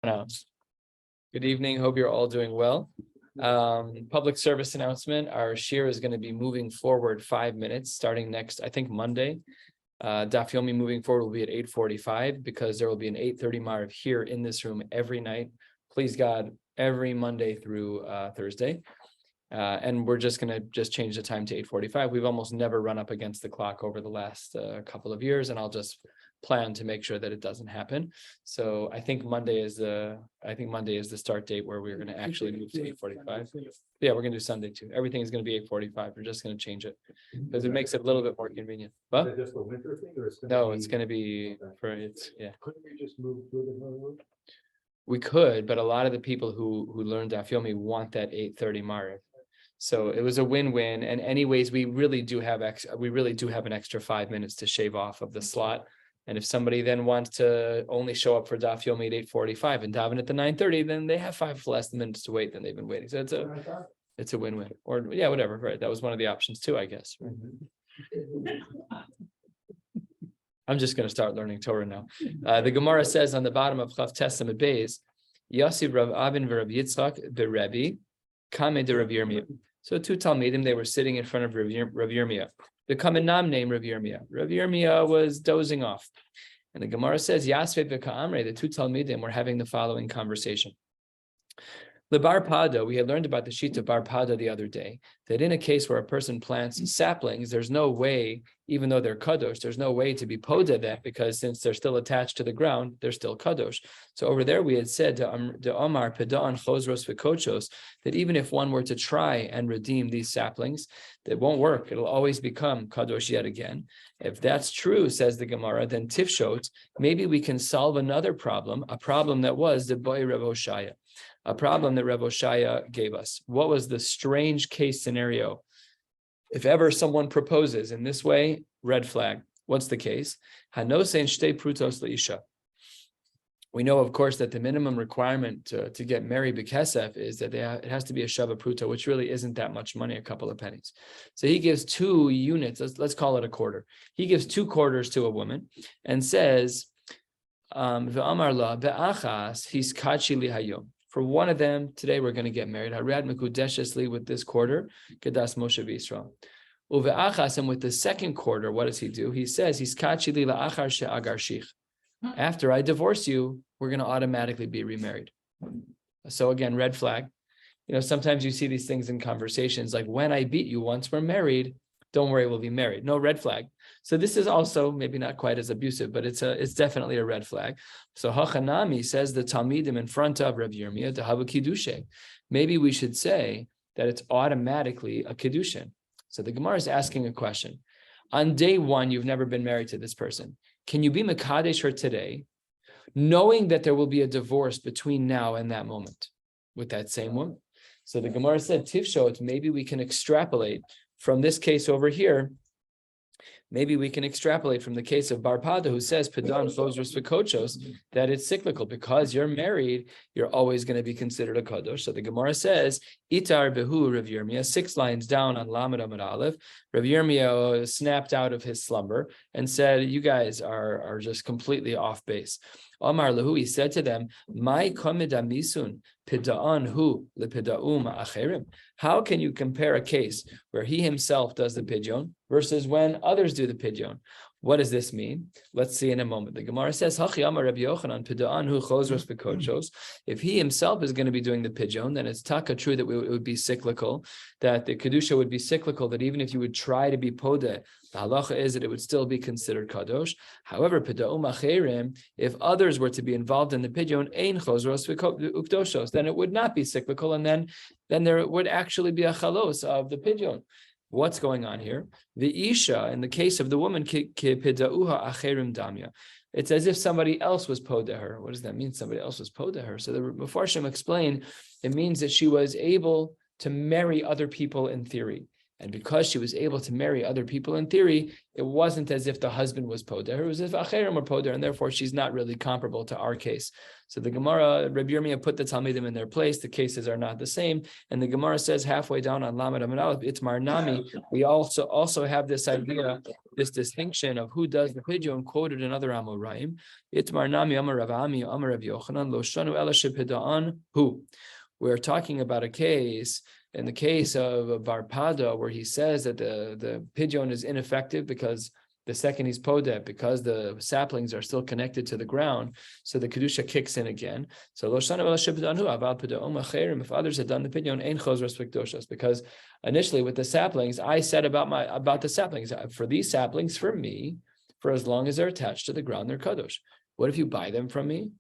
Good evening. Hope you're all doing well. Public service announcement. Our shiur is going to be moving forward 5 minutes starting next, I think Monday. Daf Yomi moving forward will be at 8:45 because there will be an 8:30 Mariv here in this room every night. Please God, every Monday through Thursday. And we're just going to change the time to 8:45. We've almost never run up against the clock over the last couple of years, and I'll just plan to make sure that it doesn't happen. So I think Monday is the start date where we're going to actually move to 8:45. Yeah, we're going to do Sunday too. Everything is going to be 8:45. We're just going to change it because it makes it a little bit more convenient. But Is it just a winter thing, or it's going to be for it's yeah. Couldn't we just move to another one? We could, but a lot of the people who learn Daf Yomi want that 8:30 Mariv. So it was a win-win. And anyways, we really do have an extra 5 minutes to shave off of the slot. And if somebody then wants to only show up for Daf Yomi at 8:45 and daven at the 9:30, then they have 5 less minutes to wait than they've been waiting. So it's a win-win. Or yeah, whatever. Right. That was one of the options too, I guess. Right? I'm just going to start learning Torah now. The Gemara says on the bottom of Chav Testament Beis, Yasiv Rav Avin v'Rav Yitzchak b'Rebbe Kame de Rav Yirmiyah. So two Talmidim, they were sitting in front of Rav Yirmiyah. The Kamenam named Rav Yirmiyah. Rav Yirmiyah was dozing off. And the Gemara says, Yasve v'Ka'amre, the two Talmidim were having the following conversation. The Bar Pada, we had learned about the sheet of Bar Pada the other day, that in a case where a person plants saplings, there's no way, even though they're kadosh, there's no way to be poda that, because since they're still attached to the ground, they're still kadosh. So over there we had said the Omar Peda'an Chosros V'Kochos, that even if one were to try and redeem these saplings, that won't work. It'll always become kadosh yet again. If that's true, says the Gemara, then Tifshot, maybe we can solve another problem, a problem that was the Boi Rav Hoshaya. A problem that Rav Hoshaya gave us. What was the strange case scenario? If ever someone proposes in this way, red flag. What's the case? Hanosein shtei prutos leisha. We know, of course, that the minimum requirement to get married b'kesef is that it has to be a shava pruta, which really isn't that much money, a couple of pennies. So he gives 2 units, let's call it a quarter. He gives 2 quarters to a woman and says, V'amar la be'achas his kachi li hayom. For one of them, today we're going to get married. Harad mekudeshesli with this quarter, kedas Moshe v'Yisrael. Uve'achas, and with the second quarter, what does he do? He says, "He's kachili la'achar she'agarshich." After I divorce you, we're going to automatically be remarried. So again, red flag. Sometimes you see these things in conversations like, when I beat you once we're married, don't worry, we'll be married. No, red flag. So this is also maybe not quite as abusive, but it's definitely a red flag. So Hachanami says the Talmidim in front of Rav Yirmiyah to have a kiddushin. Maybe we should say that it's automatically a kiddushin. So the Gemara is asking a question. On day 1, you've never been married to this person. Can you be mekadesh her today, knowing that there will be a divorce between now and that moment with that same woman? So the Gemara said, Tifshot, maybe we can extrapolate from this case over here. Maybe we can extrapolate from the case of Bar Pada, who says Pedan Chosros V'Kochos, that it's cyclical. Because you're married, you're always going to be considered a kadosh. So the Gemara says, Itar Behu Rav Yirmiyah, 6 lines down on Lamed Amud Aleph. Rav Yirmiyah snapped out of his slumber and said, you guys are just completely off base. Omar Lahu, he said to them, "My komidamisun pida'an hu lepida'u ma'acherim." How can you compare a case where he himself does the pidyon versus when others do the pidyon? What does this mean? Let's see in a moment. The Gemara says, "Hachi Amar Rabbi Yochanan pida'an hu chosros b'kochos." If he himself is going to be doing the pidyon, then it's taka true that it would be cyclical, that the kedusha would be cyclical. That even if you would try to be podeh, the halacha is that it would still be considered kadosh. However, pida'u ma'acherim, if others were to be involved in the pidyon, ein chosros v'ukdoshos, then it would not be cyclical, and then there would actually be a chalos of the pidyon. What's going on here? The Isha, in the case of the woman, it's as if somebody else was poda her. What does that mean? Somebody else was poda her. So the Mefarshim explain, it means that she was able to marry other people in theory. And because she was able to marry other people in theory, it wasn't as if the husband was poder, it was as if acherim were poder, and therefore she's not really comparable to our case. So the Gemara, Rabbi Yirmiyah put the Talmidim in their place. The cases are not the same. And the Gemara says halfway down on Lamed Amud Aleph, it's Marnami. We also have this idea, this distinction of who does the pidyon quoted in other Amoraim. It's Marnami Amar Rav Ami Amar Rav Yochanan Lo Shanu Ela Shepida'an Hu. We're talking about a case, in the case of Bar Pada, where he says that the pidyon is ineffective because the second he's podet, because the saplings are still connected to the ground, so the kedusha kicks in again. So if others had done the pidyon, ein chozras v'kedoshas, because initially with the saplings, I said about the saplings, for these saplings, for me, for as long as they're attached to the ground, they're kadosh. What if you buy them from me?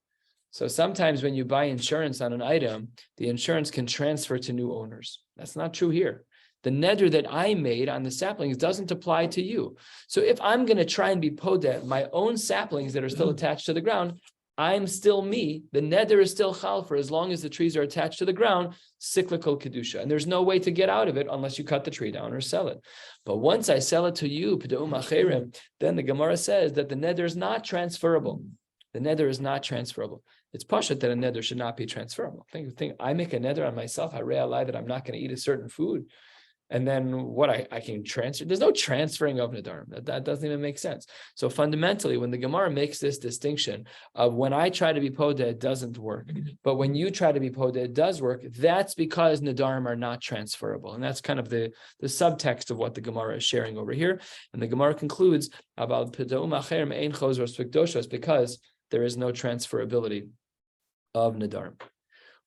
So sometimes when you buy insurance on an item, the insurance can transfer to new owners. That's not true here. The neder that I made on the saplings doesn't apply to you. So if I'm going to try and be podet, my own saplings that are still attached to the ground, I'm still me. The neder is still chal for as long as the trees are attached to the ground, cyclical kedusha. And there's no way to get out of it unless you cut the tree down or sell it. But once I sell it to you, then the Gemara says that the neder is not transferable. The neder is not transferable. It's pashut that a neder should not be transferable. Think I make a neder on myself. I realize that I'm not going to eat a certain food. And then what I can transfer, there's no transferring of Nedarim. That doesn't even make sense. So fundamentally, when the Gemara makes this distinction of when I try to be podeh, it doesn't work. But when you try to be podeh, it does work. That's because Nedarim are not transferable. And that's kind of the subtext of what the Gemara is sharing over here. And the Gemara concludes about because there is no transferability of Nedarim.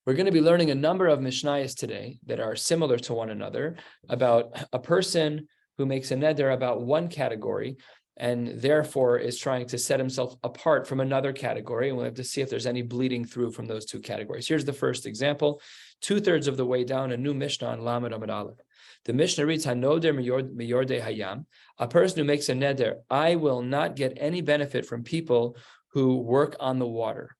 We're going to be learning a number of Mishnayos today that are similar to one another about a person who makes a neder about one category and therefore is trying to set himself apart from another category. And we'll have to see if there's any bleeding through from those two categories. Here's the first example. 2/3 of the way down, a new Mishnah on Lamed Amud Aleph. The Mishnah reads, Hanoder miyordei hayam, a person who makes a neder, I will not get any benefit from people who work on the water.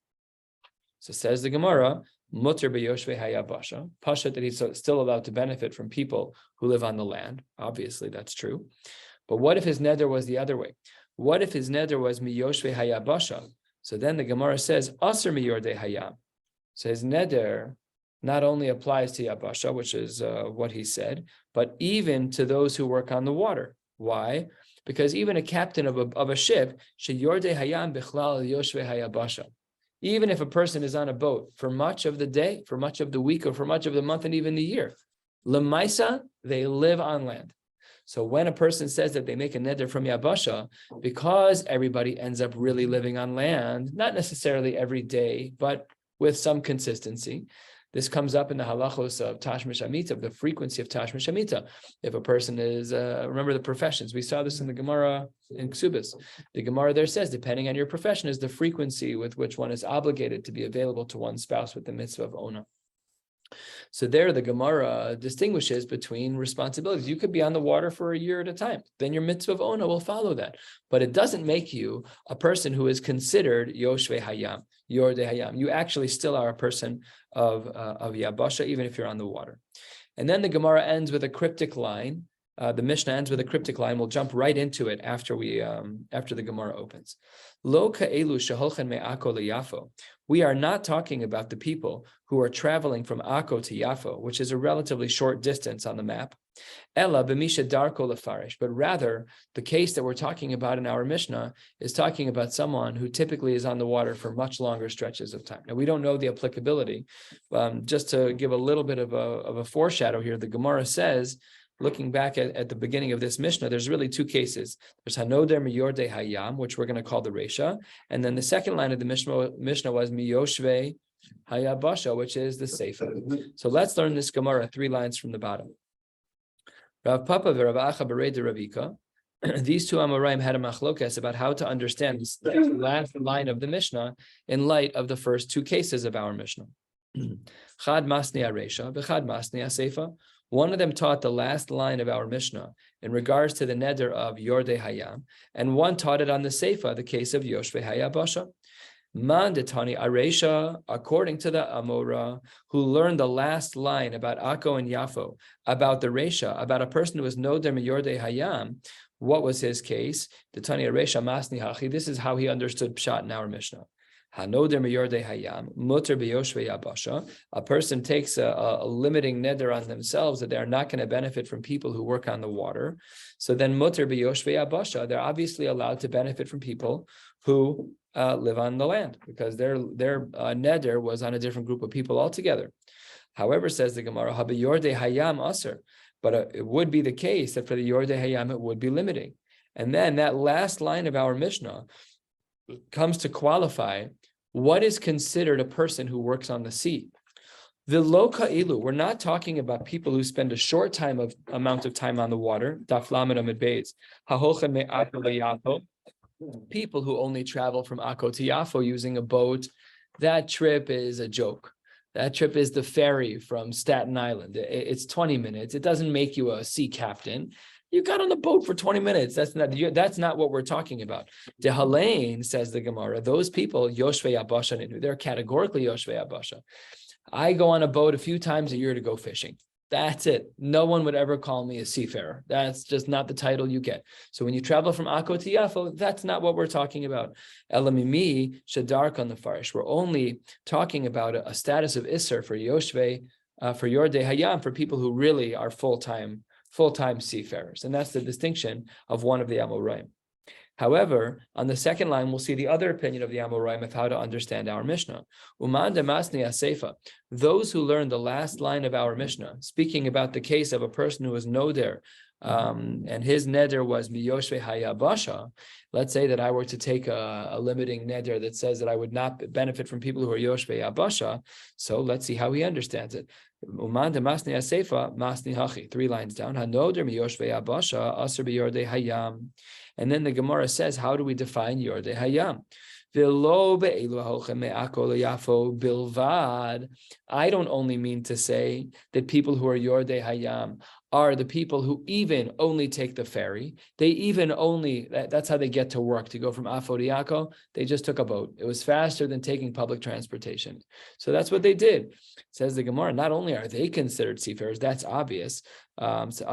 So says the Gemara, Mutter beyoshvei hayabasha, pasha that he's still allowed to benefit from people who live on the land. Obviously, that's true. But what if his neder was the other way? What if his neder was miyoshvei hayabasha? So then the Gemara says, Aser miyordei hayam. So his neder not only applies to yabasha, which is what he said, but even to those who work on the water. Why? Because even a captain of a ship, sheyordei hayam bichlal yoshvei hayabasha. Even if a person is on a boat for much of the day, for much of the week, or for much of the month, and even the year, lemaisa, they live on land. So when a person says that they make a neder from yabasha, because everybody ends up really living on land, not necessarily every day, but with some consistency, this comes up in the halachos of tashmish amita, of the frequency of tashmish amita. If a person is, remember the professions, we saw this in the Gemara in Ksubis. The Gemara there says, depending on your profession, is the frequency with which one is obligated to be available to one's spouse with the mitzvah of ona. So there, the Gemara distinguishes between responsibilities. You could be on the water for a year at a time. Then your mitzvah of ona will follow that. But it doesn't make you a person who is considered yoshvei hayam, yordei hayam. You actually still are a person of yabasha, even if you're on the water. And then the Gemara ends with a cryptic line. The Mishnah ends with a cryptic line. We'll jump right into it after the Gemara opens. Lo ka'elu sheholchen me'ako leyafo. We are not talking about the people who are traveling from Akko to Yafo, which is a relatively short distance on the map. Ella b'misha darko lefarish, but rather the case that we're talking about in our Mishnah is talking about someone who typically is on the water for much longer stretches of time. Now we don't know the applicability. Just to give a little bit of a foreshadow here, the Gemara says, looking back at the beginning of this Mishnah, there's really two cases. There's Hanoder miyordei hayam, which we're going to call the Resha, and then the second line of the Mishnah was miyoshvei hayabasha, which is the Seifa. So let's learn this Gemara 3 lines from the bottom. Rav Papa v'Rav Acha b'rei de Ravika. These two Amoraim had a machlokes about how to understand this last line of the Mishnah in light of the first 2 cases of our Mishnah. Chad masni Resha v'chad masni Seifa. One of them taught the last line of our Mishnah in regards to the neder of Yordei Hayam, and one taught it on the Seifa, the case of Yoshvei Hayabasha. Mandetani Aresha, according to the Amora, who learned the last line about Akko and Yafo, about the Resha, about a person who was Noder Meyorde Hayam. What was his case? The Tani Aresha Masni Hachi. This is how he understood Pshat in our Mishnah. Hanoder Meyorde Hayam, Mutter Beyoshve Yabasha. A person takes a limiting neder on themselves that they are not going to benefit from people who work on the water. So then Mutter Beyoshve Yabasha, they're obviously allowed to benefit from people who live on the land, because their neder was on a different group of people altogether. However, says the Gemara, Habiyorde Hayam Aser, but it would be the case that for the Yorde Hayam it would be limiting. And then that last line of our Mishnah comes to qualify what is considered a person who works on the sea. The loka ilu, we're not talking about people who spend a short amount of time on the water. Daf Lamed Amud Beis. Hahochem me'Akko leYafo. People who only travel from Akko to Yafo using a boat. That trip is a joke. That trip is the ferry from Staten Island. It's 20 minutes. It doesn't make you a sea captain. You got on the boat for 20 minutes. That's not what we're talking about. The Halain, says the Gemara, those people, Yoshvei Abasha, they're categorically Yoshvei Abasha. I go on a boat a few times a year to go fishing. That's it. No one would ever call me a seafarer. That's just not the title you get. So when you travel from Akko to Yafo, that's not what we're talking about. Elamimi Shadark on the Farish. We're only talking about a status of Isser for Yoshvei, for Yordei Hayam, for people who really are full-time seafarers. And that's the distinction of one of the Amoraim. However, on the second line, we'll see the other opinion of the Amoraim of how to understand our Mishnah. Uman demasni aseifa. Those who learn the last line of our Mishnah, speaking about the case of a person who was noder, and his neder was miyoshve hayabasha. Let's say that I were to take a limiting neder that says that I would not benefit from people who are yoshve yabasha. So let's see how he understands it. Uman demasni aseifa masni hachi. 3 lines down. Hanoder miyoshve yabasha aser biyorde hayam. And then the Gemara says, how do we define Yordei Hayam? I don't only mean to say that people who are Yordei Hayam are the people who even only take the ferry. They even only, that's how they get to work, to go from Afo to Yako. They just took a boat. It was faster than taking public transportation. So that's what they did. Says the Gemara, not only are they considered seafarers, that's obvious. Says the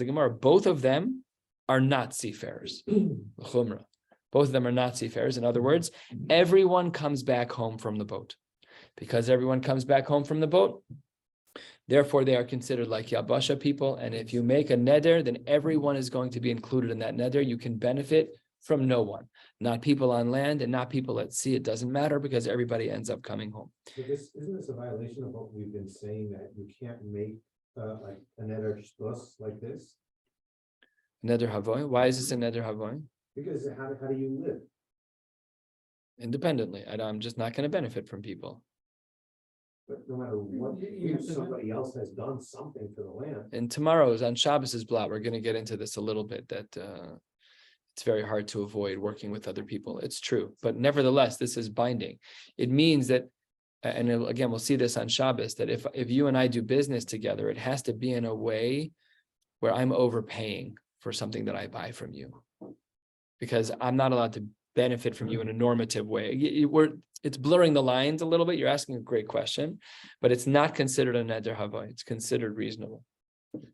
Gemara, both of them are not seafarers. Both of them are not seafarers. In other words, everyone comes back home from the boat. Because everyone comes back home from the boat, therefore they are considered like Yabasha people. And if you make a neder, then everyone is going to be included in that neder. You can benefit from no one, not people on land and not people at sea. It doesn't matter because everybody ends up coming home. So isn't this a violation of what we've been saying, that you can't make like a neder shtos like this? Neder havoy. Why is this a neder havoy? Because how do you live? Independently. I'm just not going to benefit from people. But no matter what, if somebody else has done something for the land. And tomorrow's on Shabbos's blot, we're going to get into this a little bit, that it's very hard to avoid working with other people. It's true. But nevertheless, this is binding. It means that, and again, we'll see this on Shabbos, that if you and I do business together, it has to be in a way where I'm overpaying for something that I buy from you. Because I'm not allowed to benefit from you in a normative way. It's blurring the lines a little bit. You're asking a great question, but it's not considered a neder havoy. It's considered reasonable.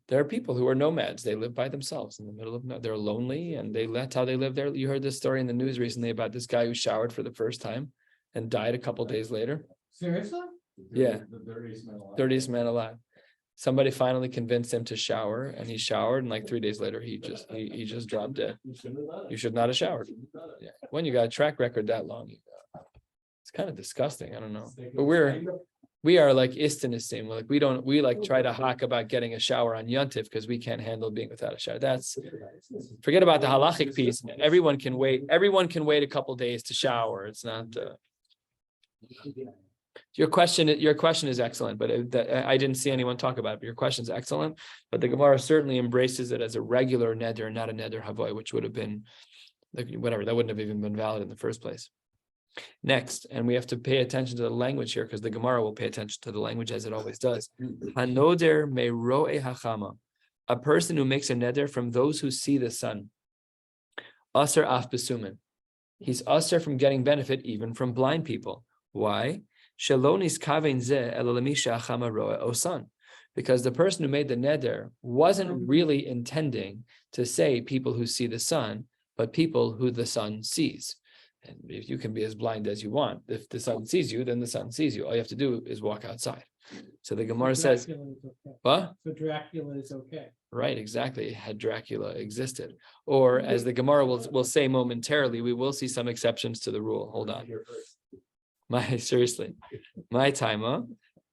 There are people who are nomads. They live by themselves in the middle of they're lonely, and that's how they live there. You heard this story in the news recently about this guy who showered for the first time and died a couple days later. Seriously? Yeah. The dirtiest man alive. Dirtiest man alive. Somebody finally convinced him to shower, and he showered, and like 3 days later, he just dropped dead. You should not have showered. Yeah. When you got a track record that long, it's kind of disgusting. I don't know, but we are like Istanisim. Like we try to hawk about getting a shower on Yontif because we can't handle being without a shower. Forget about the halachic piece. Everyone can wait. Everyone can wait a couple days to shower. It's not. Your question is excellent, but I didn't see anyone talk about it. But your question is excellent, but the Gemara certainly embraces it as a regular neder, not a neder havoy, which would have been whatever, that wouldn't have even been valid in the first place. Next, and we have to pay attention to the language here because the Gemara will pay attention to the language as it always does. Hanoder meroe hachama, a person who makes a neder from those who see the sun. Aser af besumen. He's aser from getting benefit even from blind people. Why? Shelonis kavein zeh elamisha achama roa osan. Because the person who made the neder wasn't really intending to say people who see the sun, but people who the sun sees. And if you can be as blind as you want, if the sun sees you, then the sun sees you. All you have to do is walk outside. So the Gemara says, what? So Dracula is okay. Right, exactly. Had Dracula existed. Or as the Gemara will say momentarily, we will see some exceptions to the rule. Hold on. Seriously. My timer.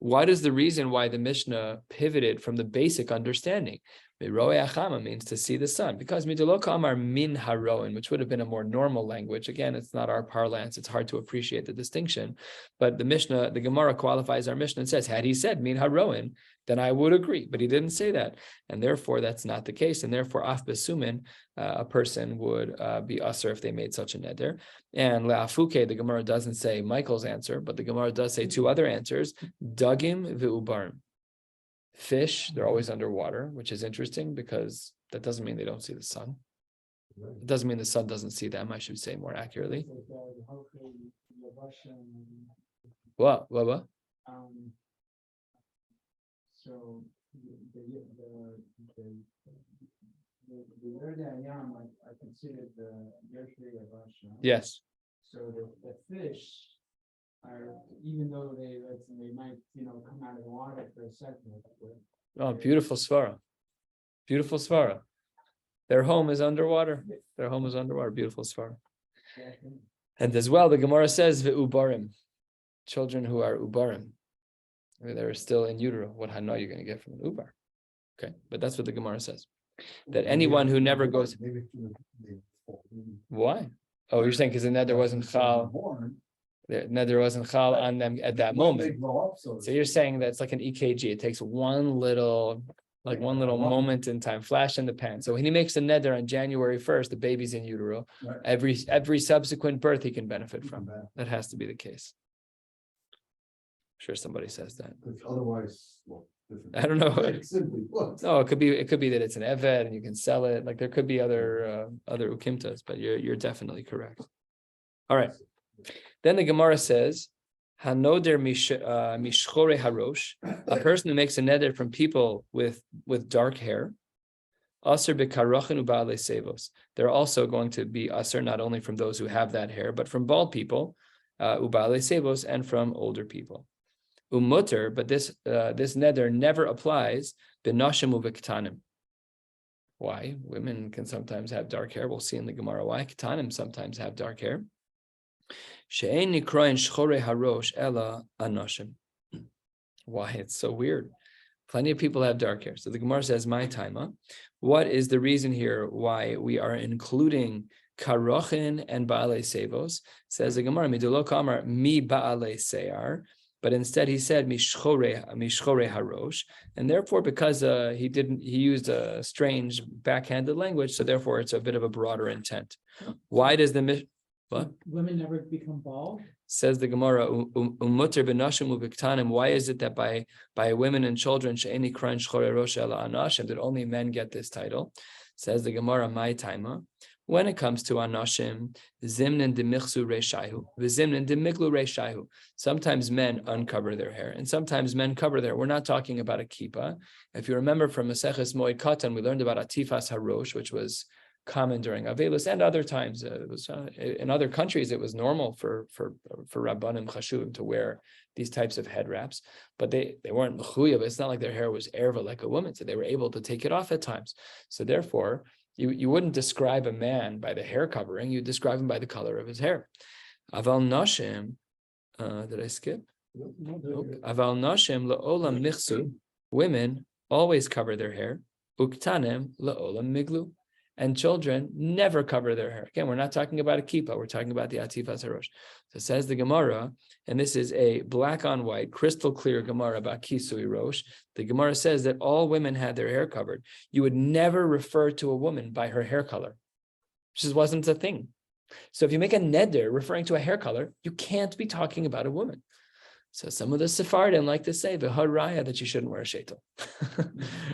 What is the reason why the Mishnah pivoted from the basic understanding? Miroe achama means to see the sun, because midoloka amar min haroin, which would have been a more normal language. Again, it's not our parlance; it's hard to appreciate the distinction. But the Mishnah, the Gemara qualifies our Mishnah and says, had he said min haroin, then I would agree. But he didn't say that, and therefore that's not the case. And therefore, af besumin, a person would be usher if they made such a neder. And le'afuke, the Gemara doesn't say Michael's answer, but the Gemara does say two other answers: dagim v'ubarim. Fish, they're always underwater, which is interesting because that doesn't mean they don't see the sun. It doesn't mean the sun doesn't see them, I should say more accurately. What? So the Yam, I considered the Yershli of Russia. Yes. So the fish are, even though they might, come out of the water for a second. Oh, beautiful svara. Beautiful svara. Their home is underwater. Their home is underwater. Beautiful svara. And as well, the Gemara says, ve'ubarim, children who are ubarim. They're still in utero. What hana are you going to get from an ubar? Okay, but that's what the Gemara says. That anyone who never goes. Why? Oh, you're saying because the nether wasn't chal. The nether wasn't chal on them at that moment. So you're saying that it's like an EKG. It takes one little moment in time, flash in the pan. So when he makes a nether on January 1st, the baby's in utero. Right. Every subsequent birth he can benefit from. That has to be the case. I'm sure somebody says that. Otherwise, I don't know. No, it could be that it's an eved and you can sell it. Like there could be other ukimtas, but you're definitely correct. All right. Then the Gemara says, Hanoder mishchore harosh, a person who makes a neder from people with dark hair, aser bekarochin uba'alei sevos. They're also going to be aser not only from those who have that hair, but from bald people, uba'alei sevos, and from older people. Umutter, but this neder never applies benashim uvektanim. Why? Women can sometimes have dark hair. We'll see in the Gemara why. Ketanim sometimes have dark hair. She'ein nikroin shchore harosh ela anoshim. Why? It's so weird. Plenty of people have dark hair. So the Gemara says, my taima. What is the reason here why we are including karochin and ba'alei sevos? Says the Gemara, midulo kamar mi ba'alei seyar. But instead he said mishchore harosh, and therefore because he used a strange backhanded language, so therefore it's a bit of a broader intent. Why does the what? Women never become bald? Says the Gemara, umutter benashim ubiktanim. Why is it that by women and children she'eni krain shchore rosh ela anashim that only men get this title? Says the Gemara, my taima. When it comes to anashim, zimnin demichsu reishahu, v'zimnin demiklu reishahu. Sometimes men uncover their hair, and sometimes men cover their hair. We're not talking about a kippah. If you remember from Maseches Moed Katan, we learned about atifas harosh, which was common during Avelus and other times. It was in other countries. It was normal for Rabbanim Chashuvim to wear these types of head wraps, but they weren't mechuyev. It's not like their hair was erva like a woman, so they were able to take it off at times. So therefore, you wouldn't describe a man by the hair covering, you describe him by the color of his hair. Aval nashim, did I skip? Nope. Aval nashim la'olam michsu, women always cover their hair. Uktanim la'olam miglu. And children never cover their hair. Again, we're not talking about a kippah, we're talking about the atifas harosh. So says the Gemara, and this is a black on white, crystal clear Gemara about kisui rosh. The Gemara says that all women had their hair covered. You would never refer to a woman by her hair color. It just wasn't a thing. So if you make a neder referring to a hair color, you can't be talking about a woman. So some of the Sephardim like to say the haraya that you shouldn't wear a sheitel,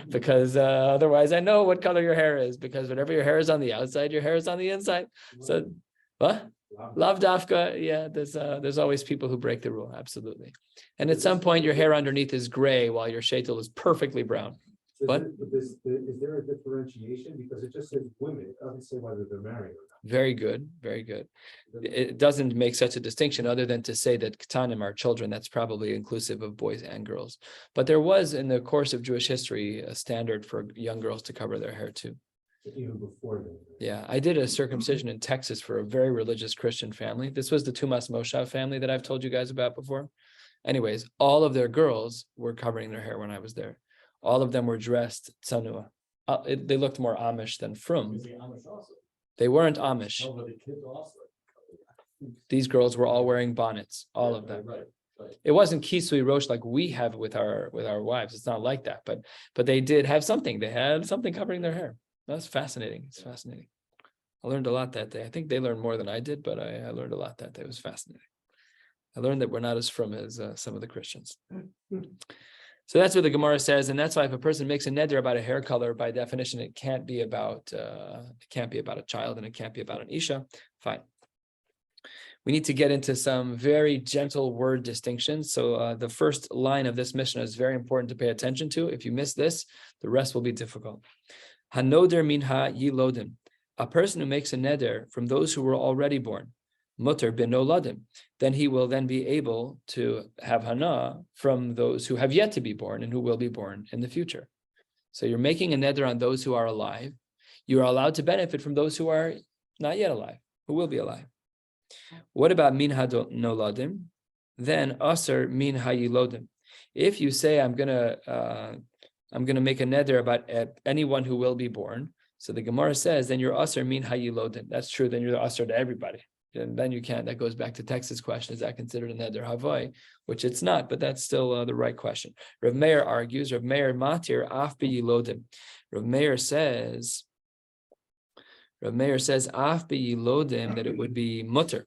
because otherwise I know what color your hair is, because whatever your hair is on the outside, your hair is on the inside. So what? Lav dafka, yeah. There's always people who break the rule, absolutely. And at some point, your hair underneath is gray while your sheitel is perfectly brown. What? Is there a differentiation? Because it just says women, it doesn't say whether they're married or not. Very good, very good. It doesn't make such a distinction other than to say that ketanim are children. That's probably inclusive of boys and girls. But there was in the course of Jewish history a standard for young girls to cover their hair too. Even before then. Yeah, I did a circumcision in Texas for a very religious Christian family. This was the Tumas Moshav family that I've told you guys about before. Anyways, all of their girls were covering their hair when I was there. All of them were dressed tsanua. They looked more Amish than frum. They weren't Amish. These girls were all wearing bonnets, all of them. It wasn't kisui rosh like we have with our wives. It's not like that, but they did have something. They had something covering their hair. That's fascinating. It's fascinating. I learned a lot that day. I think they learned more than I did, but I learned a lot that day. It was fascinating. I learned that we're not as frum as some of the Christians. So that's what the Gemara says, and that's why if a person makes a neder about a hair color, by definition, it can't be about a child, and it can't be about an isha. Fine. We need to get into some very gentle word distinctions. So the first line of this Mishnah is very important to pay attention to. If you miss this, the rest will be difficult. Hanoder minha yilodim. A person who makes a neder from those who were already born, mutter bin noladim, then he will then be able to have hana from those who have yet to be born and who will be born in the future. So you're making a neder on those who are alive. You are allowed to benefit from those who are not yet alive, who will be alive. What about min noladim? Then aser min hayilodim. If you say I'm gonna make a neder about anyone who will be born, so the Gemara says then you're aser min hayilodim. That's true. Then you're aser to everybody. And then you can't. That goes back to Texas' question: is that considered a neder havai? Which it's not, but that's still the right question. Rav Meir argues. Rav Meir matir af biyilodim. Rav Meir says af biyilodim, that it would be mutter.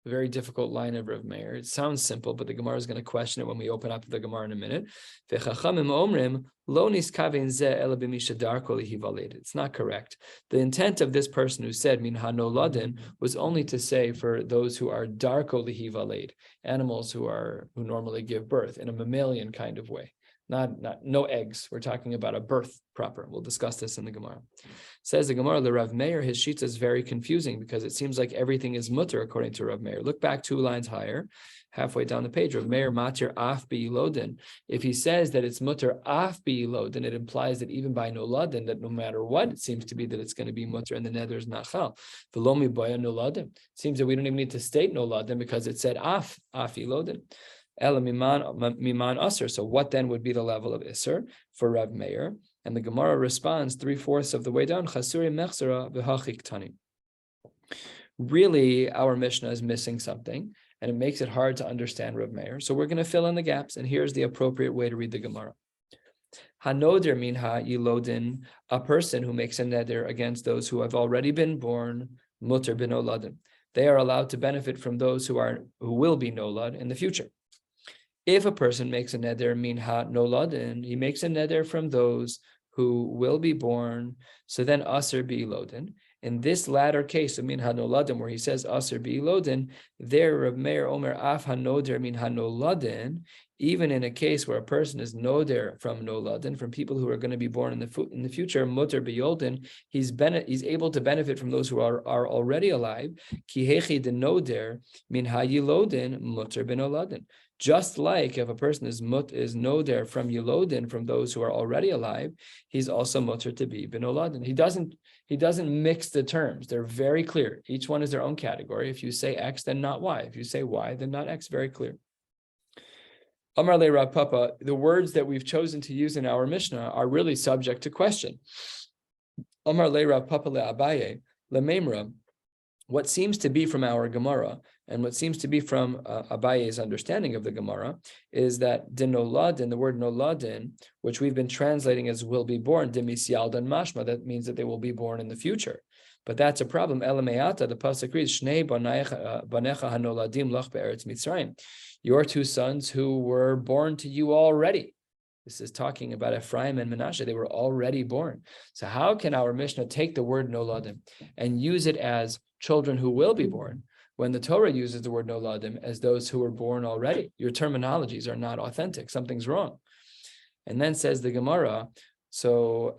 A very difficult line of Rav Meir. It sounds simple, but the Gemara is going to question it when we open up the Gemara in a minute. It's not correct. The intent of this person who said min hanoladin was only to say for those who are darko lihivaled, animals who normally give birth in a mammalian kind of way. Not no eggs. We're talking about a birth proper. We'll discuss this in the Gemara. Says the Gemara, the Rav Meir, his shita is very confusing because it seems like everything is mutter according to Rav Meir. Look back 2 lines higher, halfway down the page. Rav Meir matir af biyilodin. If he says that it's mutter af biyilodin, it implies that even by noladin, that no matter what, it seems to be that it's going to be mutter and the neder is nachal. V'lo miboya noladin. It seems that we don't even need to state noladin because it said af ilodin. Miman Aser. So what then would be the level of Isser for Rav Meir? And the Gemara responds 3/4 of the way down. Chasuri mechzera v'hachik tani. Really, our Mishnah is missing something, and it makes it hard to understand Rav Meir. So we're going to fill in the gaps, and here's the appropriate way to read the Gemara. Hanoder minha yilodin, a person who makes a neder against those who have already been born, mutter bin oladim. They are allowed to benefit from those who will be nolad in the future. If a person makes a neder minha noladin, he makes a neder from those who will be born, so then aser bi'ilodin. In this latter case of minha noladin, where he says aser bi'ilodin, there Rav Meir Omer af hanoder minha noladin, even in a case where a person is noder from noladin, from people who are going to be born in the future, mutter bi'yoldin, he's able to benefit from those who are already alive. Ki hechi de noder minha yilodin mutter b'noladin. Just like if a person is noder from Yilodin, from those who are already alive, he's also mutter to be benoladin. He doesn't mix the terms. They're very clear. Each one is their own category. If you say X, then not Y. If you say Y, then not X. Very clear. Amar le Rav Papa, the words that we've chosen to use in our Mishnah are really subject to question. Amar le Rav Papa le Abaye, le Memra, what seems to be from our Gemara, and what seems to be from Abaye's understanding of the Gemara, is that denoladin, the word noladin, which we've been translating as will be born, demisyaldan mashma, that means that they will be born in the future. But that's a problem. Elameata, the pasuk reads, Shnei banecha hanoladim lach be'eretz Mitzrayim. Your two sons who were born to you already. This is talking about Ephraim and Menashe. They were already born. So how can our Mishnah take the word noladim and use it as children who will be born, when the Torah uses the word noladim as those who were born already? Your terminologies are not authentic. Something's wrong. And then says the Gemara, so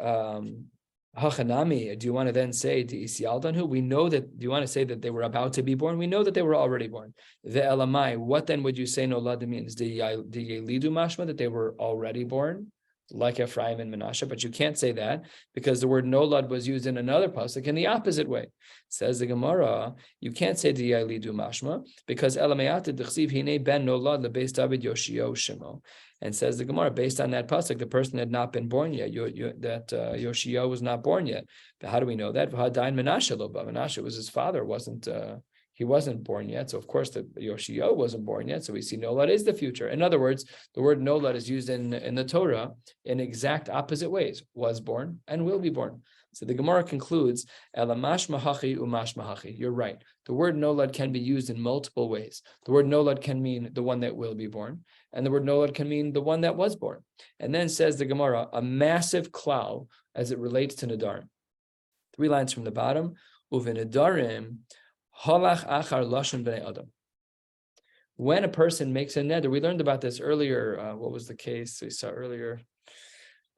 Hachanami, do you want to then say to Isyaldanhu? We know that, do you want to say that they were about to be born? We know that they were already born. The Elamai, what then would you say noladim means? The Yelidu mashma, that they were already born, like Ephraim and Menashe, but you can't say that because the word nolad was used in another pasuk in the opposite way. Says the Gemara, you can't say the Yelidu mashma because Elamayat d'chsiv hine ben nolad lebeis David Yoshio Shemo. And says the Gemara, based on that pasuk, the person had not been born yet. Yoshio was not born yet. But how do we know that? Menashe was his father, he wasn't born yet. So of course the Yoshio wasn't born yet. So we see nolad is the future. In other words, the word nolad is used in the Torah in exact opposite ways: was born and will be born. So the Gemara concludes, Elamash mahachi umash mahachi. You're right. The word nolad can be used in multiple ways. The word nolad can mean the one that will be born, and the word nolad can mean the one that was born. And then says the Gemara, a massive klal as it relates to Nedarim. 3 lines from the bottom, uve Nedarim, halach achar lashon bnei adam. When a person makes a neder, we learned about this earlier. What was the case we saw earlier?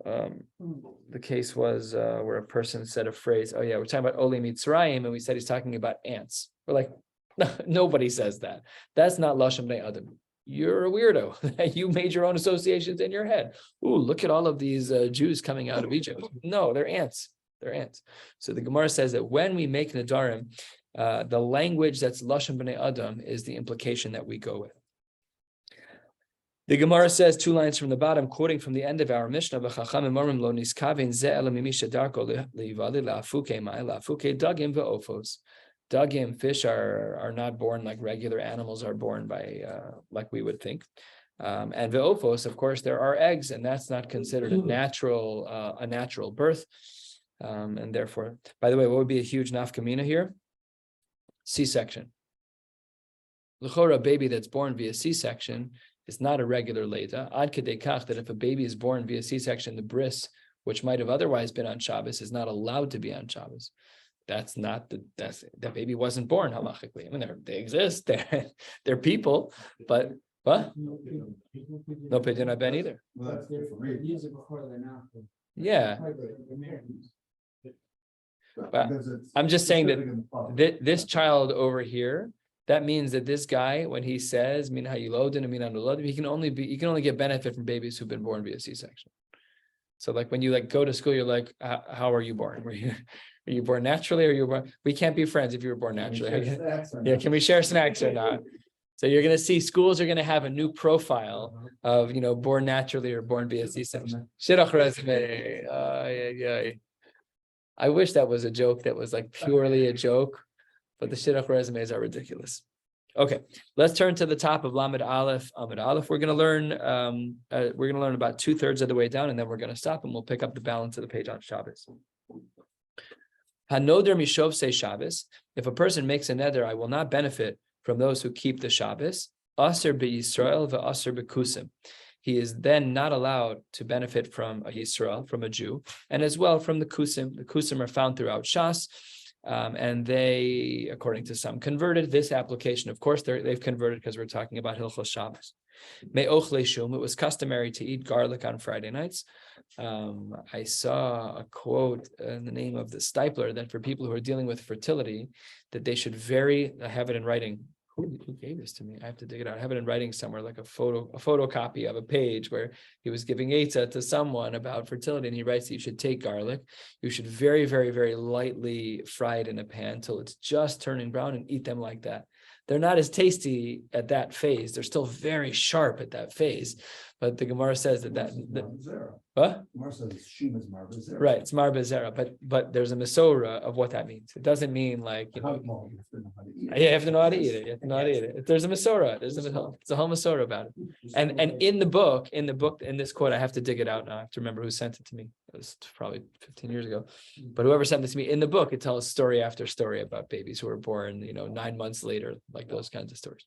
The case was where a person said a phrase, oh yeah, we're talking about Oli Mitzrayim, and we said he's talking about ants. We're like, no, nobody says that. That's not Lashon Bnei Adam. You're a weirdo. You made your own associations in your head. Ooh, look at all of these Jews coming out of Egypt. No, they're ants. They're ants. So the Gemara says that when we make Nedarim, the language that's Lashon Bnei Adam is the implication that we go with. The Gemara says 2 lines from the bottom, quoting from the end of our Mishnah, Dagim, fish are not born like regular animals are born by, like we would think. And ve'ophos, of course, there are eggs, and that's not considered a natural birth. And therefore, by the way, what would be a huge nafkamina here? C-section. L'chora, a baby that's born via C-section is not a regular leida. Ad kedei kach, that if a baby is born via C-section, the bris, which might have otherwise been on Shabbos, is not allowed to be on Shabbos. That's not that baby wasn't born halachically. I mean, they exist. They're people, but what? No pidyon ben either. Yeah. But I'm just saying that this child over here, that means that this guy, when he says min hayilodin and min anulodin, he can only get benefit from babies who've been born via C-section. So like when you go to school, you're like, how are you born? Are you born naturally, or you born? We can't be friends if you were born naturally. Yeah, can we share snacks or not? So you're going to see schools are going to have a new profile of born naturally or born via C-section. Shidduch resume. I wish that was a joke that was like purely a joke, but the shidduch resumes are ridiculous. Okay, let's turn to the top of Lamed Aleph. Amud Aleph. We're going to learn about 2/3 of the way down, and then we're going to stop, and we'll pick up the balance of the page on Shabbos. Hanoder mishov say Shabbos. If a person makes a neder, I will not benefit from those who keep the Shabbos. Aser beYisrael ve'aser bekusim. He is then not allowed to benefit from a Yisrael, from a Jew, and as well from the Kusim. The Kusim are found throughout Shas, and they, according to some, converted. This application, of course, they've converted because we're talking about Hilchos Shabbos. Me'ochle shum, it was customary to eat garlic on Friday nights. I saw a quote in the name of the Stipler that for people who are dealing with fertility, that they should I have it in writing. Who gave this to me? I have to dig it out. I have it in writing somewhere, like a photocopy of a page where he was giving Eitzah to someone about fertility, and he writes that you should take garlic. You should very, very, very lightly fry it in a pan till it's just turning brown, and eat them like that. They're not as tasty at that phase. They're still very sharp at that phase, But the Gemara says that Zera. what? Gemara says Shum is Marba Zera. Right, it's Marba Zera, but there's a Masorah of what that means. It doesn't mean like, you know, Well, you have to know how to eat it. yeah, you have to know how to eat it. You have to know how to eat it. There's a Masorah. It's a whole Masorah about it. And in the book, in this quote, I have to dig it out now. I have to remember who sent it to me. It was probably 15 years ago. But whoever sent this to me, in the book, it tells story after story about babies who were born, 9 months later, like those kinds of stories.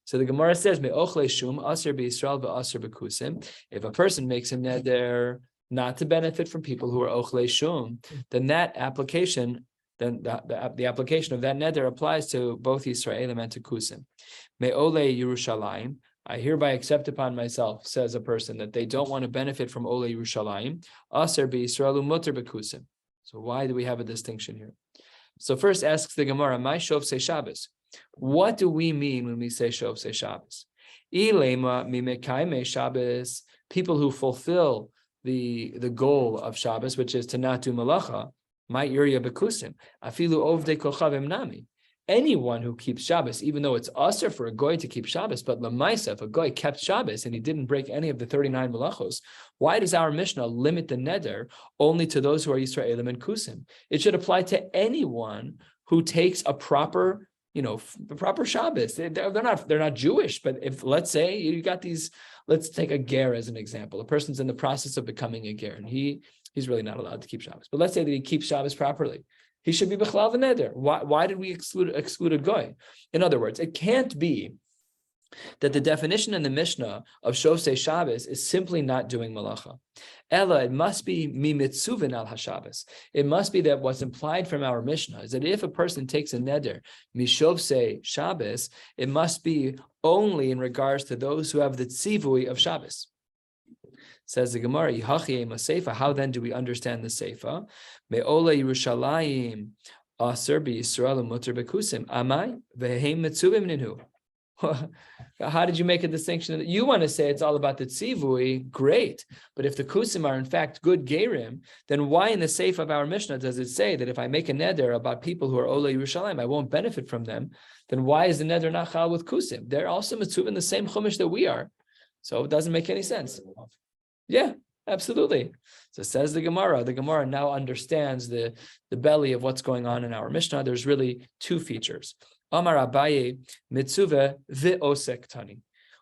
So the Gemara says, "Me'ochle shum aser b'Yisrael v'aser b'kusim." If a person makes a neder not to benefit from people who are ochle shum, then that application, the application of that neder applies to both Yisraelim and to kusim. Me'ole Yerushalayim. I hereby accept upon myself, says a person, that they don't want to benefit from ole Yerushalayim. Aser b'Yisrael u'muter b'kusim. So why do we have a distinction here? So first asks the Gemara, "My shofsei Shabbos." What do we mean when we say shofsei Shabbos? Ilema mimekaime Shabbos, people who fulfill the goal of Shabbos, which is to not do malacha. My uriya bekusim afilu ovdei kochavim nami. Anyone who keeps Shabbos, even though it's usher for a goy to keep Shabbos, but lamaisa, if a goy kept Shabbos and he didn't break any of the 39 malachos, why does our Mishnah limit the neder only to those who are Yisraelim and kusim? It should apply to anyone who takes a proper Shabbos. They're not Jewish, but if, let's say you got these, let's take a ger as an example. A person's in the process of becoming a ger, and he's really not allowed to keep Shabbos. But let's say that he keeps Shabbos properly. He should be b'chlal v'neder. Why did we exclude a goy? In other words, it can't be that the definition in the Mishnah of shofsei Shabbos is simply not doing malacha. Ella, it must be mi mitzuvin al haShabbos. It must be that what's implied from our Mishnah is that if a person takes a neder mi shofsei Shabbos, it must be only in regards to those who have the tzivui of Shabbos. Says the Gemara, Yihachi Maseifa. How then do we understand the Seifa? Me'ola Yerushalayim aser b'Yisrael muter b'kusim amai ve'heim mitzuvim ninhu. How did you make a distinction? You want to say it's all about the tzivui, great. But if the kusim are in fact good gerim, then why in the seif of our Mishnah does it say that if I make a neder about people who are Ola Yerushalayim, I won't benefit from them? Then why is the neder not chal with kusim? They're also mitzvah in the same chumash that we are. So it doesn't make any sense. Yeah, absolutely. So says the Gemara. The Gemara now understands the belly of what's going on in our Mishnah. There's really two features. Amar Abaye mitzuvah ve'osek tani.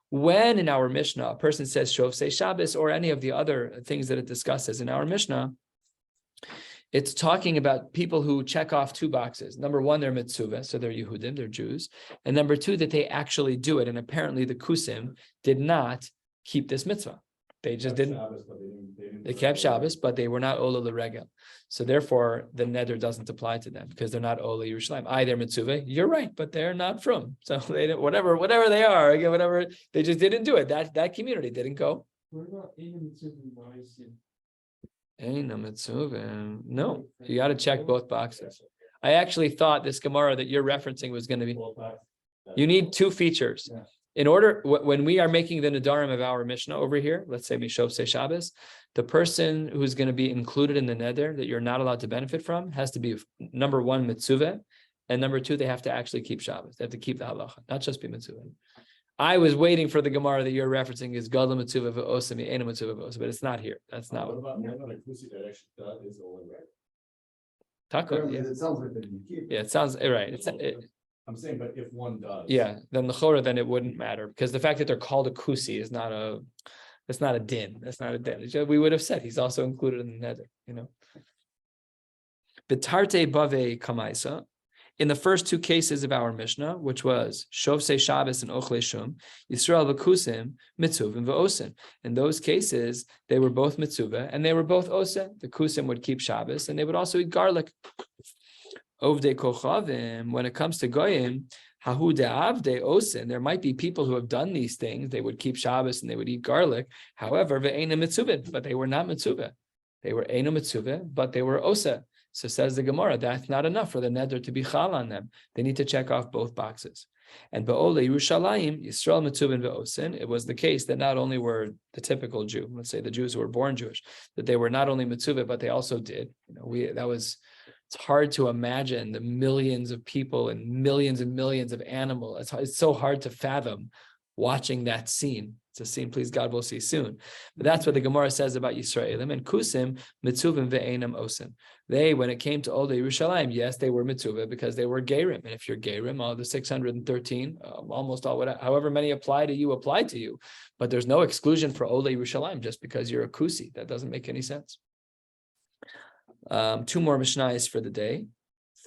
When in our Mishnah a person says shofsei Shabbos or any of the other things that it discusses in our Mishnah, it's talking about people who check off two boxes. Number one, they're mitzuvah, so they're Yehudim, they're Jews. And number two, that they actually do it. And apparently the Kusim did not keep this mitzvah. They just didn't. They kept Shabbos, but they were not Ola L'Regel. So therefore, the neder doesn't apply to them because they're not Ola Yerushalayim. They're mitzuvah. You're right, but they're not from. So they didn't, whatever they are, again, whatever, they just didn't do it. That community didn't go. What about Eina Mitzvah? Eina Mitzvah. No, you got to check both boxes. I actually thought this Gemara that you're referencing was going to be. You need two features. Yeah. In order, when we are making the Nedarim of our Mishnah over here, let's say Mishofsei Shabbos, the person who's going to be included in the neder that you're not allowed to benefit from has to be number one, mitzuvah, and number two, they have to actually keep Shabbos. They have to keep the halacha, not just be mitzuvah. I was waiting for the Gemara that you're referencing is Gadol mitzuvah v'osam, Eina mitzuvah v'osam, but it's not here. That's not What what. about one kusi that actually does is all in red? Taka, yeah. It sounds like that you keep. Yeah, it sounds right. I'm saying, but if one does. Yeah, then the chora, then it wouldn't matter because the fact that they're called a kusi is not a, that's not a din. That's not a din. We would have said he's also included in the neder, Betarte bave kamaisa. In the first two cases of our Mishnah, which was Shovsei Shabbos and Ochle Shum, Yisrael v'kusim, mitzuvim v'osin. In those cases, they were both mitzuvah and they were both osin. The kusim would keep Shabbos and they would also eat garlic. Ovdei kochavim, when it comes to goyim, hahu de'avdei osin, there might be people who have done these things. They would keep Shabbos and they would eat garlic. However, ve'ena mitzuvah, but they were not mitzuvah. They were ena mitzuvah, but they were osa. So says the Gemara, that's not enough for the neder to be chal on them. They need to check off both boxes. And ba'ole Yerushalayim, Yisrael mitzuvin ve'osin, it was the case that not only were the typical Jew, let's say the Jews who were born Jewish, that they were not only mitzuvah, but they also did. It's hard to imagine the millions of people and millions of animals. It's so hard to fathom watching that scene. It's a scene, please God, we'll see soon. But that's what the Gemara says about Yisraelim. And Kusim, mitzuvim ve'enam osim. They, when it came to Olei Yerushalayim, yes, they were mitzuvah because they were gerim. And if you're gerim, all the 613, almost all, however many apply to you. But there's no exclusion for Olei Yerushalayim just because you're a kusi. That doesn't make any sense. 2 more Mishnayos for the day.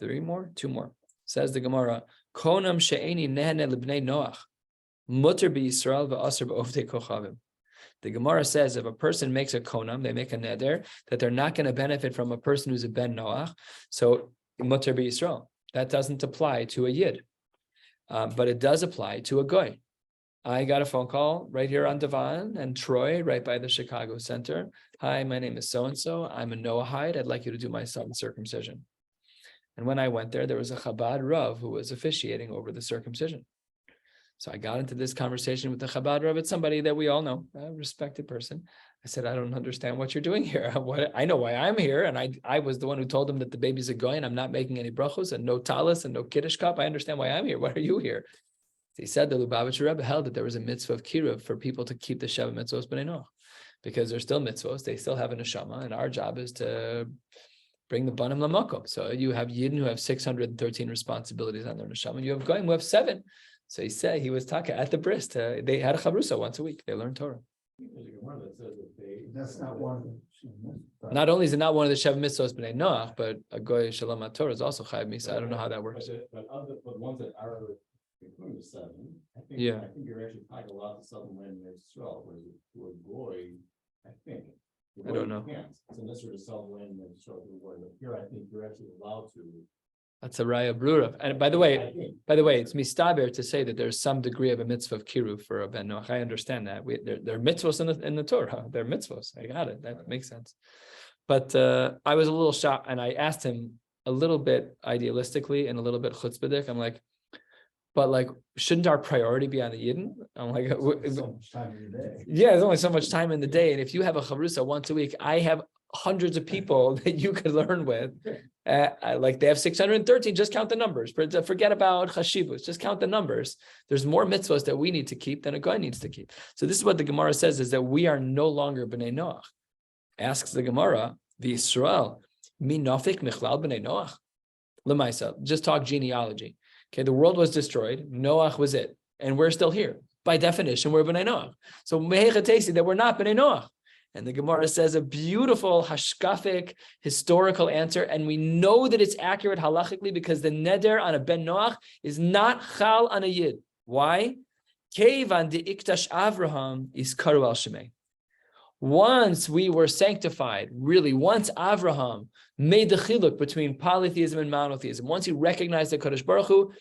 2 more. Says the Gemara, Konam she'eni nehene lebnei Noach, mutter b'Yisrael v'asr b'ovdei kochavim. The Gemara says if a person makes a konam, they make a neder, that they're not going to benefit from a person who's a ben Noach. So mutter b'Yisrael. That doesn't apply to a yid, but it does apply to a goy. I got a phone call right here on Devon and Troy, right by the Chicago Center. Hi, my name is so-and-so. I'm a Noahide. I'd like you to do my son's circumcision. And when I went there was a Chabad Rav who was officiating over the circumcision. So I got into this conversation with the Chabad Rav. It's somebody that we all know, a respected person. I said, I don't understand what you're doing here. I know why I'm here. And I was the one who told him that the baby's a goy and I'm not making any brachos and no talis and no kiddush cup. I understand why I'm here. Why are you here? He said the Lubavitcher Rebbe held that there was a mitzvah of kiruv for people to keep the Sheva mitzvos b'nei Noach, because they're still mitzvos, they still have a neshama, and our job is to bring the banim lamakom. So you have Yidden who have 613 responsibilities on their neshama, and you have Goyim who have 7. So he said he was talking at the bris. They had a chabrusa once a week. They learned Torah. That's not one of them. Not only is it not one of the Sheva mitzvos b'nei Noach, but a goy shalom Torah is also chayav misa. I don't know how that works. But the ones that are including the 7, I think you're actually talking a lot to southern land in Israel, whereas to a goy, I think. I don't know. It's unnecessary to sell land in Israel to avoid it. Here, I think you're actually allowed to. That's a raya brura. And by the way, it's mistaber to say that there's some degree of a mitzvah of kiruv for a ben Noach. I understand that. There are mitzvahs in the Torah. They're mitzvahs. I got it. That makes sense. But I was a little shocked, and I asked him a little bit idealistically and a little bit chutzpahdik. I'm like, but shouldn't our priority be on the Yidden? I'm like, So much time in the day. yeah, there's only so much time in the day. And if you have a chavrusa once a week, I have hundreds of people that you could learn with. They have 613, just count the numbers. Forget about chashivus, just count the numbers. There's more mitzvahs that we need to keep than a guy needs to keep. So this is what the Gemara says, is that we are no longer b'nei Noach. Asks the Gemara, V'Yisrael, mi nafik michlal b'nei Noach? L'maisa, just talk genealogy. Okay, the world was destroyed. Noach was it. And we're still here. By definition, we're B'nai Noach. So mehechatesi, that we're not B'nai Noach. And the Gemara says a beautiful hashkafic historical answer. And we know that it's accurate halachically because the neder on a ben Noach is not chal on a yid. Why? Kevan de iktash Avraham is karu al shemei. Once we were sanctified, really, once Avraham made the chiluk between polytheism and monotheism, once he recognized the Kadosh Baruch Hu,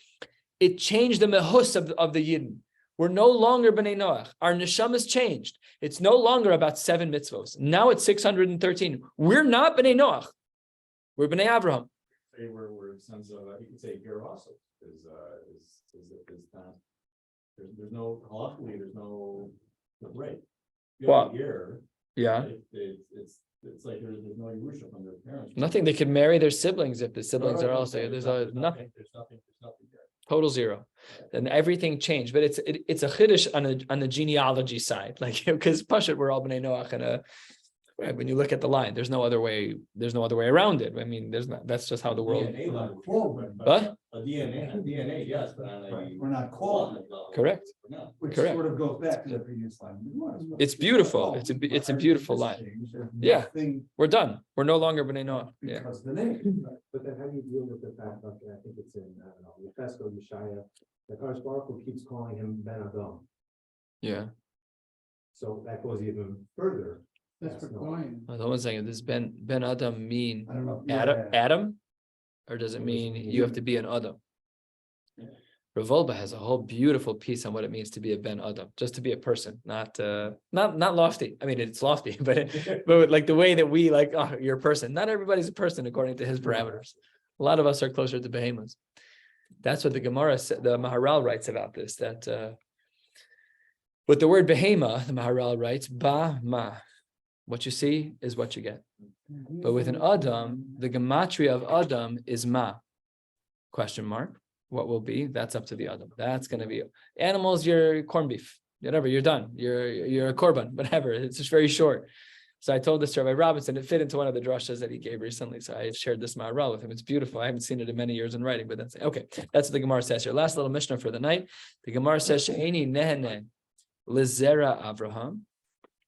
it changed the mehus of the Yidden. We're no longer B'nai Noach. Our neshama has changed. It's no longer about 7 mitzvos. Now it's 613. We're not B'nai Noach. We're B'nai Avraham. Say we're in the sense of, you could say here also is not, there's no, halachically, there's no right. Well, Here, yeah. It's like there's no Yerusha from their parents. Nothing. They can marry their siblings if the siblings are also. There's nothing. There's nothing there. Total zero. And everything changed. But it's a chiddush on the genealogy side. Because Pashut, we're all B'nai Noach, and right, when you look at the line, there's no other way around it. I mean, that's just how the world. DNA line, What? A DNA, yes, but on a. We're not called. Correct. No. Which Correct. sort of goes back to the previous line. It's beautiful. It's a beautiful line. Yeah. We're done. We're no longer B'nai Noach. Yeah. Because the name. But then how do you deal with the fact that, I think it's in, I don't know, Yefesko, Yeshaya, the Kadosh Baruch Hu keeps calling him Ben Adam. Yeah. So that goes even further. That's for coin. Hold on one second. Does Ben Adam mean I don't know. Adam? Or does it mean you have to be an Adam? Rav Wolbe has a whole beautiful piece on what it means to be a Ben Adam, just to be a person, not lofty. I mean, it's lofty, but like the way that we you're a person. Not everybody's a person according to his parameters. A lot of us are closer to behemoths. That's what the Gemara, the Maharal writes about this. That with the word behema, the Maharal writes ba ma. What you see is what you get. But with an Adam, the gematria of Adam is ma. Question mark. What will be? That's up to the Adam. That's going to be animals. Your corned beef. whatever, you're done. You're a korban, whatever. It's just very short. So I told this to Rabbi Robinson. It fit into one of the drashas that he gave recently. So I shared this ma'aral with him. It's beautiful. I haven't seen it in many years in writing, but that's okay. That's what the Gemara says here. Last little Mishnah for the night. The Gemara says, "She'eni nehene lizera Avraham,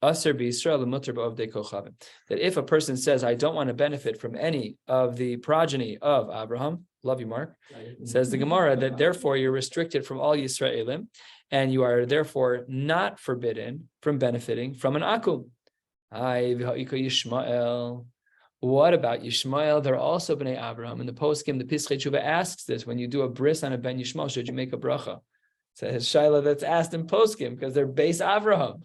aser b'Yisrael l'muter b'ovdei kochavim." That if a person says, "I don't want to benefit from any of the progeny of Abraham," love you, Mark, says the Gemara, that therefore you're restricted from all Yisraelim, and you are therefore not forbidden from benefiting from an akum. Yishmael. What about Yishmael? They're also bnei Abraham. In the poskim, the Pischei Tshuva asks this: when you do a bris on a ben Yishmael, should you make a bracha? So his shaila that's asked in poskim because they're base Abraham.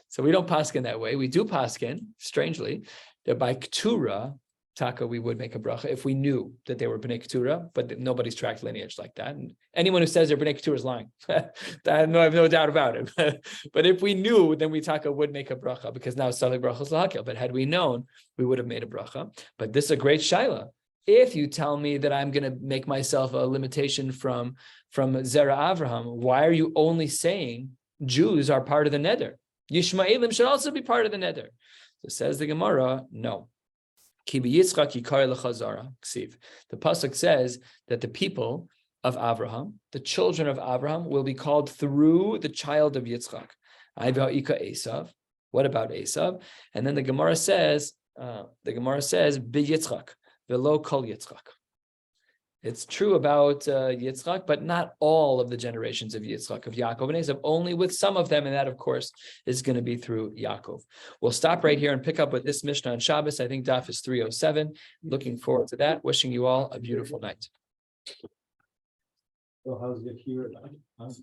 So we don't paskin that way. We do paskin, strangely, that by Keturah, Taka, we would make a bracha if we knew that they were bnei Keturah, but nobody's tracked lineage like that. And anyone who says they're bnei Keturah is lying. I have no doubt about it. But if we knew, then we Taka would make a bracha because now it's Salik brachos lahakil. But had we known, we would have made a bracha. But this is a great shaila. If you tell me that I'm going to make myself a limitation from Zera Avraham, why are you only saying Jews are part of the neder? Yishmaelim should also be part of the neder. So says the Gemara, no. The pasuk says that the people of Avraham, the children of Avraham, will be called through the child of Yitzchak. Esav. What about Esav? And then the Gemara says, Yitzchak, velo kol Yitzchak. It's true about Yitzchak, but not all of the generations of Yitzchak, of Yaakov and Esav, only with some of them, and that, of course, is going to be through Yaakov. We'll stop right here and pick up with this Mishnah on Shabbos. I think Daf is 307. Looking forward to that. Wishing you all a beautiful night. So how's your shiur?